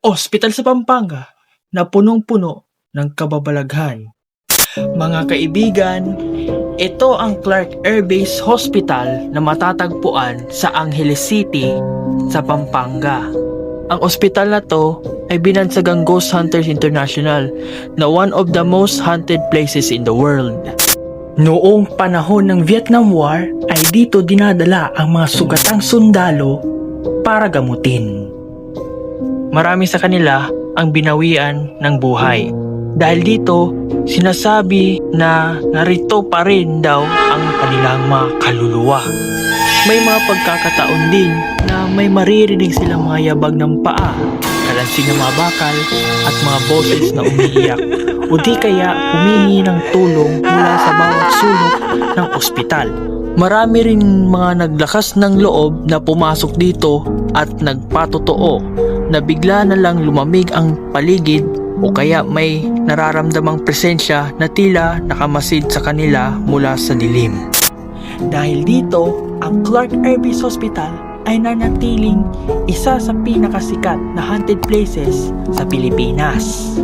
Ospital sa Pampanga na punong-puno ng kababalaghan. Mga kaibigan, ito ang Clark Air Base Hospital na matatagpuan sa Angeles City sa Pampanga. Ang ospital na to ay binansagang Ghost Hunters International na one of the most haunted places in the world. Noong panahon ng Vietnam War ay dito dinadala ang mga sugatang sundalo para gamutin. Marami sa kanila ang binawian ng buhay. Dahil dito, sinasabi na narito pa rin daw ang kanilang mga kaluluwa. May mga pagkakataon din na may maririnig silang mga yabag ng paa, kalansing ng mga bakal at mga boses na umiiyak o di kaya humihingi ng tulong mula sa bawat sulok ng ospital. Marami rin mga naglakas ng loob na pumasok dito at nagpatotoo na bigla na lang lumamig ang paligid o kaya may nararamdamang presensya na tila nakamasid sa kanila mula sa dilim. Dahil dito, ang Clark Air Base Hospital ay nanatiling isa sa pinakasikat na haunted places sa Pilipinas.